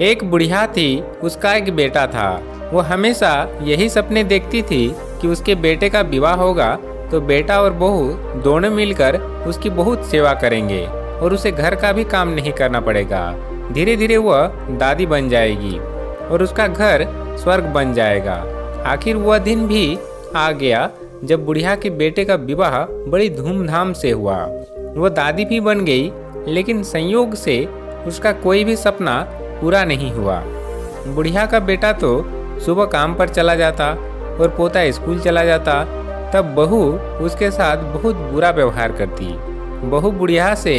एक बुढ़िया थी, उसका एक बेटा था। वो हमेशा यही सपने देखती थी कि उसके बेटे का विवाह होगा तो बेटा और बहू दोनों मिलकर उसकी बहुत सेवा करेंगे और उसे घर का भी काम नहीं करना पड़ेगा। धीरे धीरे वह दादी बन जाएगी और उसका घर स्वर्ग बन जाएगा। आखिर वह दिन भी आ गया जब बुढ़िया के बेटे का विवाह बड़ी धूमधाम से हुआ। वह दादी भी बन गई, लेकिन संयोग से उसका कोई भी सपना पूरा नहीं हुआ। बुढ़िया का बेटा तो सुबह काम पर चला जाता और पोता स्कूल चला जाता, तब बहू उसके साथ बहुत बुरा व्यवहार करती। बहू बुढ़िया से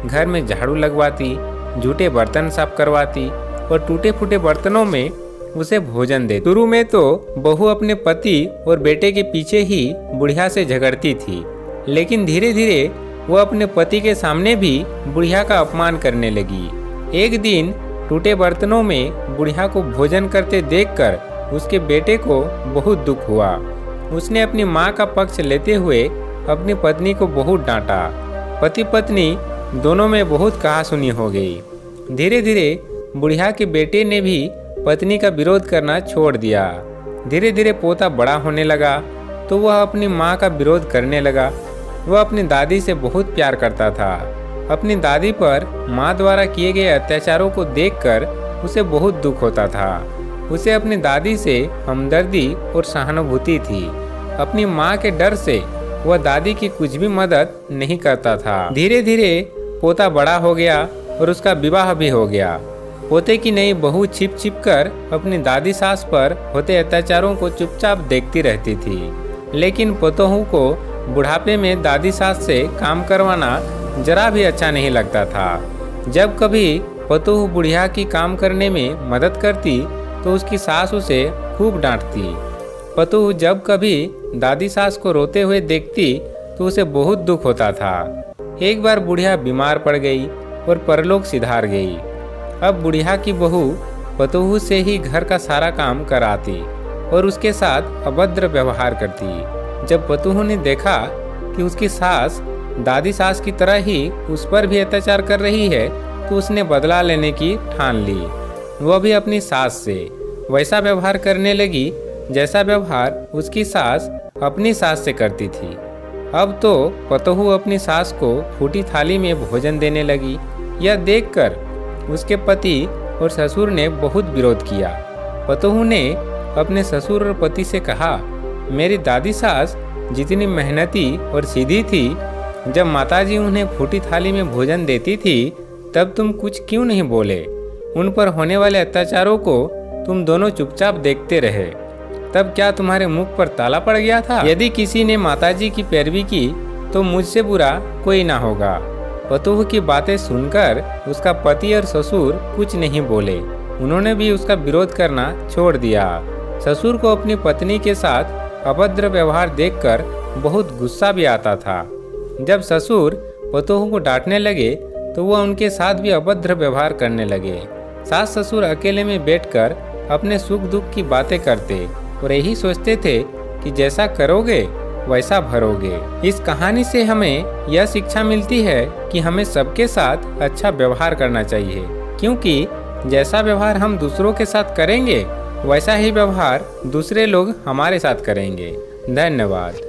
घर में झाड़ू लगवाती, जूठे बर्तन साफ करवाती और टूटे फूटे बर्तनों में उसे भोजन देती। शुरू में तो बहू अपने पति और बेटे के पीछे ही बुढ़िया से झगड़ती थी, लेकिन धीरे धीरे वह अपने पति के सामने भी बुढ़िया का अपमान करने लगी। एक दिन टूटे बर्तनों में बुढ़िया को भोजन करते देखकर उसके बेटे को बहुत दुख हुआ। उसने अपनी माँ का पक्ष लेते हुए अपनी पत्नी को बहुत डांटा। पति पत्नी दोनों में बहुत कहासुनी हो गई। धीरे धीरे बुढ़िया के बेटे ने भी पत्नी का विरोध करना छोड़ दिया। धीरे धीरे पोता बड़ा होने लगा तो वह अपनी माँ का विरोध करने लगा। वह अपनी दादी से बहुत प्यार करता था। अपनी दादी पर माँ द्वारा किए गए अत्याचारों को देखकर उसे बहुत दुख होता था। उसे अपनी दादी से हमदर्दी और सहानुभूति थी। अपनी माँ के डर से वह दादी की कुछ भी मदद नहीं करता था। धीरे धीरे पोता बड़ा हो गया और उसका विवाह भी हो गया। पोते की नई बहू छिप छिप कर अपनी दादी सास पर होते अत्याचारों को चुपचाप देखती रहती थी, लेकिन पोतोहू को बुढ़ापे में दादी सास से काम करवाना जरा भी अच्छा नहीं लगता था। जब कभी पतोहू बुढ़िया की काम करने में मदद करती तो उसकी सास उसे खूब डांटती। पतोहू जब कभी दादी सास को रोते हुए देखती तो उसे बहुत दुख होता था। एक बार बुढ़िया बीमार पड़ गई और परलोक सिधार गई। अब बुढ़िया की बहू पतोहू से ही घर का सारा काम कराती और उसके साथ अभद्र व्यवहार करती। जब पतोहू ने देखा कि उसकी सास दादी सास की तरह ही उस पर भी अत्याचार कर रही है तो उसने बदला लेने की ठान ली। वह भी अपनी सास से वैसा व्यवहार करने लगी जैसा व्यवहार उसकी सास अपनी सास से करती थी। अब तो पतोहू अपनी सास को फूटी थाली में भोजन देने लगी। यह देखकर उसके पति और ससुर ने बहुत विरोध किया। पतोहू ने अपने ससुर और पति से कहा, मेरी दादी सास जितनी मेहनती और सीधी थी, जब माताजी उन्हें फूटी थाली में भोजन देती थी तब तुम कुछ क्यों नहीं बोले? उन पर होने वाले अत्याचारों को तुम दोनों चुपचाप देखते रहे। तब क्या तुम्हारे मुख पर ताला पड़ गया था? यदि किसी ने माताजी की पैरवी की तो मुझसे बुरा कोई ना होगा। पतोहू की बातें सुनकर उसका पति और ससुर कुछ नहीं बोले। उन्होंने भी उसका विरोध करना छोड़ दिया। ससुर को अपनी पत्नी के साथ अभद्र व्यवहार देखकर बहुत गुस्सा भी आता था। जब ससुर पतोहू को डांटने लगे तो वह उनके साथ भी अभद्र व्यवहार करने लगे। सास ससुर अकेले में बैठकर अपने सुख दुख की बातें करते और यही सोचते थे कि जैसा करोगे वैसा भरोगे। इस कहानी से हमें यह शिक्षा मिलती है कि हमें सबके साथ अच्छा व्यवहार करना चाहिए, क्योंकि जैसा व्यवहार हम दूसरों के साथ करेंगे वैसा ही व्यवहार दूसरे लोग हमारे साथ करेंगे। धन्यवाद।